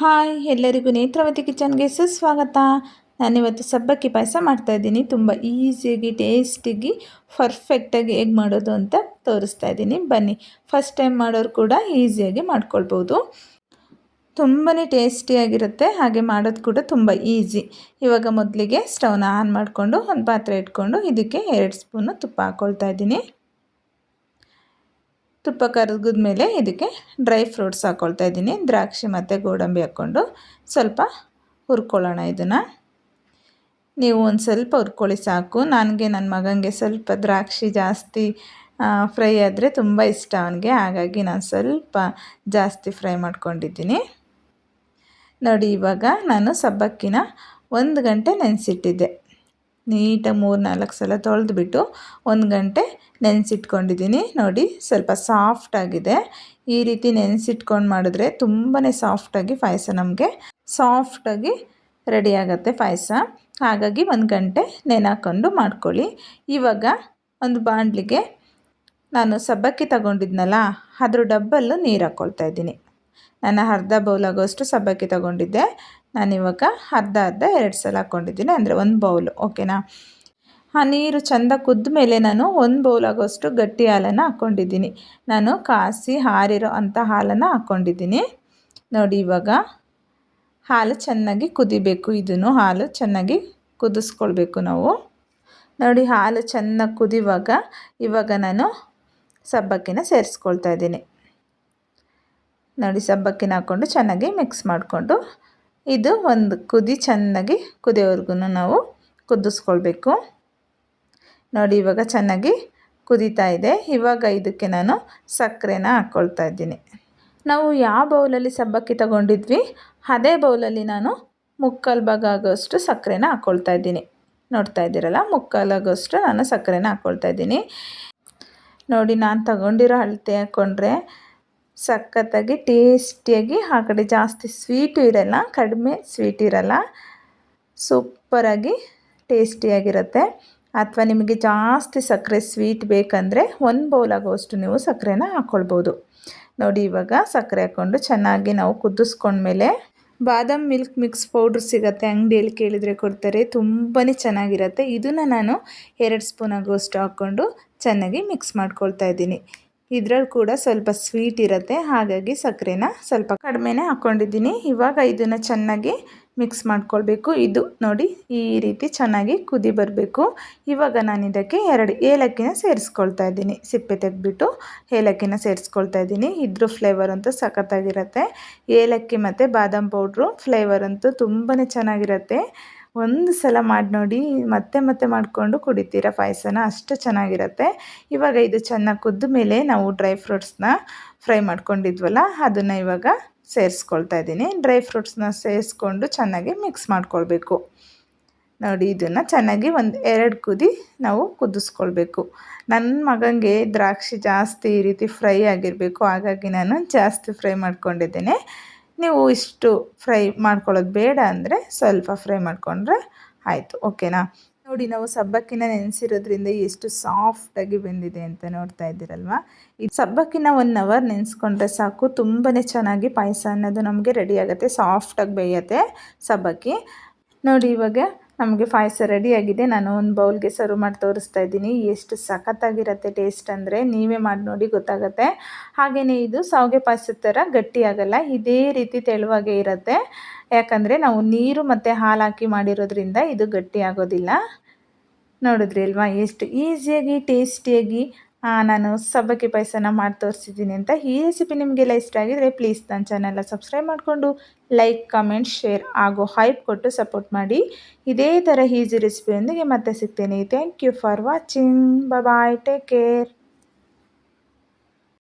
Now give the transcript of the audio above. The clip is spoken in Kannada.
ಹಾಯ್ ಎಲ್ಲರಿಗೂ ನೇತ್ರಾವತಿ ಕಿಚನ್ಗೆ ಸುಸ್ವಾಗತ. ನಾನಿವತ್ತು ಸಬ್ಬಕ್ಕಿ ಪಾಯಸ ಮಾಡ್ತಾಯಿದ್ದೀನಿ. ತುಂಬ ಈಸಿಯಾಗಿ ಟೇಸ್ಟಿಗೆ ಪರ್ಫೆಕ್ಟಾಗಿ ಹೇಗೆ ಮಾಡೋದು ಅಂತ ತೋರಿಸ್ತಾ ಇದ್ದೀನಿ. ಬನ್ನಿ, ಫಸ್ಟ್ ಟೈಮ್ ಮಾಡೋರು ಕೂಡ ಈಸಿಯಾಗಿ ಮಾಡ್ಕೊಳ್ಬೋದು. ತುಂಬಾ ಟೇಸ್ಟಿಯಾಗಿರುತ್ತೆ, ಹಾಗೆ ಮಾಡೋದು ಕೂಡ ತುಂಬ ಈಸಿ. ಇವಾಗ ಮೊದಲಿಗೆ ಸ್ಟವ್ನ ಆನ್ ಮಾಡಿಕೊಂಡು ಒಂದು ಪಾತ್ರೆ ಇಟ್ಕೊಂಡು ಇದಕ್ಕೆ 2 ಸ್ಪೂನು ತುಪ್ಪ ಹಾಕ್ಕೊಳ್ತಾ ಇದ್ದೀನಿ. ತುಪ್ಪ ಕರಗಿದ ಮೇಲೆ ಇದಕ್ಕೆ ಡ್ರೈ ಫ್ರೂಟ್ಸ್ ಹಾಕ್ಕೊಳ್ತಾ ಇದ್ದೀನಿ. ದ್ರಾಕ್ಷಿ ಮತ್ತು ಗೋಡಂಬಿ ಹಾಕ್ಕೊಂಡು ಸ್ವಲ್ಪ ಹುರ್ಕೊಳ್ಳೋಣ. ಇದನ್ನು ನೀವು ಒಂದು ಸ್ವಲ್ಪ ಹುರ್ಕೊಳ್ಳಿ ಸಾಕು. ನನಗೆ ನನ್ನ ಮಗನಿಗೆ ಸ್ವಲ್ಪ ದ್ರಾಕ್ಷಿ ಜಾಸ್ತಿ ಫ್ರೈ ಆದರೆ ತುಂಬ ಇಷ್ಟ ಅವನಿಗೆ, ಹಾಗಾಗಿ ನಾನು ಸ್ವಲ್ಪ ಜಾಸ್ತಿ ಫ್ರೈ ಮಾಡ್ಕೊಂಡಿದ್ದೀನಿ. ನೋಡಿ, ಇವಾಗ ನಾನು ಸಬ್ಬಕ್ಕಿನ 1 ಗಂಟೆ ನೆನೆಸಿಟ್ಟಿದ್ದೆ. ನೀಟಾಗಿ 3-4 ಸಲ ತೊಳೆದ್ಬಿಟ್ಟು 1 ಗಂಟೆ ನೆನೆಸಿಟ್ಕೊಂಡಿದ್ದೀನಿ. ನೋಡಿ, ಸ್ವಲ್ಪ ಸಾಫ್ಟಾಗಿದೆ. ಈ ರೀತಿ ನೆನೆಸಿಟ್ಕೊಂಡು ಮಾಡಿದ್ರೆ ತುಂಬಾ ಸಾಫ್ಟಾಗಿ ಪಾಯಸ ನಮಗೆ ಸಾಫ್ಟಾಗಿ ರೆಡಿ ಆಗುತ್ತೆ ಪಾಯಸ. ಹಾಗಾಗಿ 1 ಗಂಟೆ ನೆನೆಹಾಕೊಂಡು ಮಾಡ್ಕೊಳ್ಳಿ. ಇವಾಗ ಒಂದು ಬಾಣಲಿಗೆ ನಾನು ಸಬ್ಬಕ್ಕಿ ತಗೊಂಡಿದ್ನಲ್ಲ, ಅದ್ರ ಡಬ್ಬಲ್ಲು ನೀರು ಹಾಕ್ಕೊಳ್ತಾ ಇದ್ದೀನಿ. ನಾನು ಅರ್ಧ ಬೌಲ್ ಆಗೋಷ್ಟು ಸಬ್ಬಕ್ಕಿ ತಗೊಂಡಿದ್ದೆ. ನಾನಿವಾಗ ಅರ್ಧ 2 ಸಲ ಹಾಕ್ಕೊಂಡಿದ್ದೀನಿ, ಅಂದರೆ 1 ಬೌಲು. ಓಕೆನಾ? ಆ ನೀರು ಚೆಂದ ಕುದ್ದ ಮೇಲೆ ನಾನು 1 ಬೌಲ್ ಆಗೋಷ್ಟು ಗಟ್ಟಿ ಹಾಲನ್ನು ಹಾಕ್ಕೊಂಡಿದ್ದೀನಿ. ನಾನು ಕಾಸಿ ಆರಿರೋ ಅಂಥ ಹಾಲನ್ನು ಹಾಕ್ಕೊಂಡಿದ್ದೀನಿ. ನೋಡಿ, ಇವಾಗ ಹಾಲು ಚೆನ್ನಾಗಿ ಕುದಿಬೇಕು. ಇದನ್ನು ಹಾಲು ಚೆನ್ನಾಗಿ ಕುದಿಸ್ಕೊಳ್ಬೇಕು ನಾವು. ನೋಡಿ, ಹಾಲು ಚೆನ್ನಾಗಿ ಕುದಿಯುವಾಗ ಇವಾಗ ನಾನು ಸಬ್ಬಕ್ಕಿನ ಸೇರಿಸ್ಕೊಳ್ತಾ ಇದ್ದೀನಿ. ನೋಡಿ, ಸಬ್ಬಕ್ಕಿನ ಹಾಕ್ಕೊಂಡು ಚೆನ್ನಾಗಿ ಮಿಕ್ಸ್ ಮಾಡಿಕೊಂಡು ಇದು ಒಂದು ಕುದಿ ಚೆನ್ನಾಗಿ ಕುದಿಯೋವರೆಗೂ ನಾವು ಕುದಿಸ್ಕೊಳ್ಬೇಕು. ನೋಡಿ, ಇವಾಗ ಚೆನ್ನಾಗಿ ಕುದೀತಾ ಇದೆ. ಇವಾಗ ಇದಕ್ಕೆ ನಾನು ಸಕ್ಕರೆನ ಹಾಕ್ಕೊಳ್ತಾ ಇದ್ದೀನಿ. ನಾವು ಯಾವ ಬೌಲಲ್ಲಿ ಸಬ್ಬಕ್ಕಿ ತಗೊಂಡಿದ್ವಿ ಅದೇ ಬೌಲಲ್ಲಿ ನಾನು 3/4 ಭಾಗ ಆಗೋಷ್ಟು ಸಕ್ಕರೆನ ಹಾಕ್ಕೊಳ್ತಾ ಇದ್ದೀನಿ. ನೋಡ್ತಾ ಇದ್ದೀರಲ್ಲ, 3/4 ಆಗೋಷ್ಟು ನಾನು ಸಕ್ಕರೆನ ಹಾಕ್ಕೊಳ್ತಾ ಇದ್ದೀನಿ. ನೋಡಿ, ನಾನು ತಗೊಂಡಿರೋ ಅಳತೆ ಹಾಕ್ಕೊಂಡ್ರೆ ಸಖತ್ತಾಗಿ ಟೇಸ್ಟಿಯಾಗಿ, ಆ ಕಡೆ ಜಾಸ್ತಿ ಸ್ವೀಟು ಇರಲ್ಲ, ಕಡಿಮೆ ಸ್ವೀಟ್ ಇರಲ್ಲ, ಸೂಪರಾಗಿ ಟೇಸ್ಟಿಯಾಗಿರುತ್ತೆ. ಅಥವಾ ನಿಮಗೆ ಜಾಸ್ತಿ ಸಕ್ಕರೆ ಸ್ವೀಟ್ ಬೇಕಂದರೆ 1 ಬೌಲ್ ಆಗೋಷ್ಟು ನೀವು ಸಕ್ಕರೆನ ಹಾಕ್ಕೊಳ್ಬೋದು. ನೋಡಿ, ಇವಾಗ ಸಕ್ಕರೆ ಹಾಕ್ಕೊಂಡು ಚೆನ್ನಾಗಿ ನಾವು ಕುದಿಸ್ಕೊಂಡ್ಮೇಲೆ ಬಾದಾಮ್ ಮಿಲ್ಕ್ ಮಿಕ್ಸ್ ಪೌಡ್ರ್ ಸಿಗುತ್ತೆ, ಅಂಗಡಿಯಲ್ಲಿ ಕೇಳಿದರೆ ಕೊಡ್ತಾರೆ. ತುಂಬಾ ಚೆನ್ನಾಗಿರುತ್ತೆ. ಇದನ್ನು ನಾನು 2 ಸ್ಪೂನ್ ಆಗೋಷ್ಟು ಹಾಕ್ಕೊಂಡು ಚೆನ್ನಾಗಿ ಮಿಕ್ಸ್ ಮಾಡ್ಕೊಳ್ತಾ ಇದ್ದೀನಿ. ಇದರಲ್ಲಿ ಕೂಡ ಸ್ವಲ್ಪ ಸ್ವೀಟ್ ಇರುತ್ತೆ, ಹಾಗಾಗಿ ಸಕ್ಕರೆನ ಸ್ವಲ್ಪ ಕಡಿಮೆನೇ ಹಾಕ್ಕೊಂಡಿದ್ದೀನಿ. ಇವಾಗ ಇದನ್ನು ಚೆನ್ನಾಗಿ ಮಿಕ್ಸ್ ಮಾಡ್ಕೊಳ್ಬೇಕು. ಇದು ನೋಡಿ, ಈ ರೀತಿ ಚೆನ್ನಾಗಿ ಕುದಿ ಬರಬೇಕು. ಇವಾಗ ನಾನು ಇದಕ್ಕೆ 2 ಏಲಕ್ಕಿನ ಸೇರಿಸ್ಕೊಳ್ತಾ ಇದ್ದೀನಿ. ಸಿಪ್ಪೆ ತೆಗೆದ್ಬಿಟ್ಟು ಏಲಕ್ಕಿನ ಸೇರಿಸ್ಕೊಳ್ತಾ ಇದ್ದೀನಿ. ಇದ್ರ ಫ್ಲೇವರ್ ಅಂತೂ ಸಖತ್ತಾಗಿರುತ್ತೆ. ಏಲಕ್ಕಿ ಮತ್ತು ಬಾದಾಮ್ ಪೌಡ್ರು ಫ್ಲೇವರ್ ಅಂತೂ ತುಂಬಾ ಚೆನ್ನಾಗಿರುತ್ತೆ. ಒಂದು ಸಲ ಮಾಡಿ ನೋಡಿ, ಮತ್ತೆ ಮತ್ತೆ ಮಾಡಿಕೊಂಡು ಕುಡಿತೀರ ಪಾಯಸನ, ಅಷ್ಟು ಚೆನ್ನಾಗಿರುತ್ತೆ. ಇವಾಗ ಇದು ಚೆನ್ನಾಗಿ ಕುದ್ದ ಮೇಲೆ ನಾವು ಡ್ರೈ ಫ್ರೂಟ್ಸ್ನ ಫ್ರೈ ಮಾಡ್ಕೊಂಡಿದ್ವಲ್ಲ, ಅದನ್ನು ಇವಾಗ ಸೇರಿಸ್ಕೊಳ್ತಾ ಇದ್ದೀನಿ. ಡ್ರೈ ಫ್ರೂಟ್ಸ್ನ ಸೇರಿಸ್ಕೊಂಡು ಚೆನ್ನಾಗಿ ಮಿಕ್ಸ್ ಮಾಡ್ಕೊಳ್ಬೇಕು. ನೋಡಿ, ಇದನ್ನು ಚೆನ್ನಾಗಿ 1-2 ಕುದಿ ನಾವು ಕುದಿಸ್ಕೊಳ್ಬೇಕು. ನನ್ನ ಮಗನಿಗೆ ದ್ರಾಕ್ಷಿ ಜಾಸ್ತಿ ಈ ರೀತಿ ಫ್ರೈ ಆಗಿರಬೇಕು, ಹಾಗಾಗಿ ನಾನು ಜಾಸ್ತಿ ಫ್ರೈ ಮಾಡ್ಕೊಂಡಿದ್ದೇನೆ. ನೀವು ಇಷ್ಟು ಫ್ರೈ ಮಾಡ್ಕೊಳ್ಳೋದು ಬೇಡ ಅಂದರೆ ಸ್ವಲ್ಪ ಫ್ರೈ ಮಾಡಿಕೊಂಡ್ರೆ ಆಯಿತು. ಓಕೆನಾ? ನೋಡಿ, ನಾವು ಸಬ್ಬಕ್ಕಿನ ನೆನೆಸಿರೋದ್ರಿಂದ ಎಷ್ಟು ಸಾಫ್ಟಾಗಿ ಬೆಂದಿದೆ ಅಂತ ನೋಡ್ತಾ ಇದ್ದೀರಲ್ವ. ಈ ಸಬ್ಬಕ್ಕಿನ 1 ಅವರ್ ನೆನೆಸ್ಕೊಂಡ್ರೆ ಸಾಕು, ತುಂಬಾ ಚೆನ್ನಾಗಿ ಪಾಯಸ ಅನ್ನೋದು ನಮಗೆ ರೆಡಿ ಆಗುತ್ತೆ. ಸಾಫ್ಟಾಗಿ ಬೇಯುತ್ತೆ ಸಬ್ಬಕ್ಕಿ. ನೋಡಿ, ಇವಾಗ ನಮಗೆ ಪಾಯಸ ರೆಡಿಯಾಗಿದೆ. ನಾನು ಒಂದು ಬೌಲ್ಗೆ ಸರ್ವ್ ಮಾಡಿ ತೋರಿಸ್ತಾ ಇದ್ದೀನಿ. ಎಷ್ಟು ಸಖತ್ತಾಗಿರುತ್ತೆ ಟೇಸ್ಟ್ ಅಂದರೆ ನೀವೇ ಮಾಡಿ ನೋಡಿ ಗೊತ್ತಾಗುತ್ತೆ. ಹಾಗೆಯೇ ಇದು ಶಾವಿಗೆ ಪಾಯಸದ ಥರ ಗಟ್ಟಿಯಾಗಲ್ಲ, ಇದೇ ರೀತಿ ತೆಳುವಾಗೇ ಇರುತ್ತೆ. ಯಾಕಂದರೆ ನಾವು ನೀರು ಮತ್ತು ಹಾಲು ಹಾಕಿ ಮಾಡಿರೋದ್ರಿಂದ ಇದು ಗಟ್ಟಿ ಆಗೋದಿಲ್ಲ. ನೋಡಿದ್ರಿ ಅಲ್ವಾ ಎಷ್ಟು ಈಸಿಯಾಗಿ ಟೇಸ್ಟಿಯಾಗಿ ನಾನು ಸಬ್ಬಕ್ಕಿ ಪಾಯಸನ ಮಾಡಿ ತೋರಿಸಿದ್ದೀನಿ ಅಂತ. ಈ ರೆಸಿಪಿ ನಿಮಗೆಲ್ಲ ಇಷ್ಟ ಆಗಿದರೆ ಪ್ಲೀಸ್ ನನ್ನ ಚಾನಲ್ನ ಸಬ್ಸ್ಕ್ರೈಬ್ ಮಾಡಿಕೊಂಡು ಲೈಕ್, ಕಮೆಂಟ್, ಶೇರ್ ಹಾಗೂ ಹೈಪ್ ಕೊಟ್ಟು ಸಪೋರ್ಟ್ ಮಾಡಿ. ಇದೇ ಥರ ಈಸಿ ರೆಸಿಪಿಯೊಂದಿಗೆ ಮತ್ತೆ ಸಿಗ್ತೇನೆ. Thank you for watching. Bye, take care.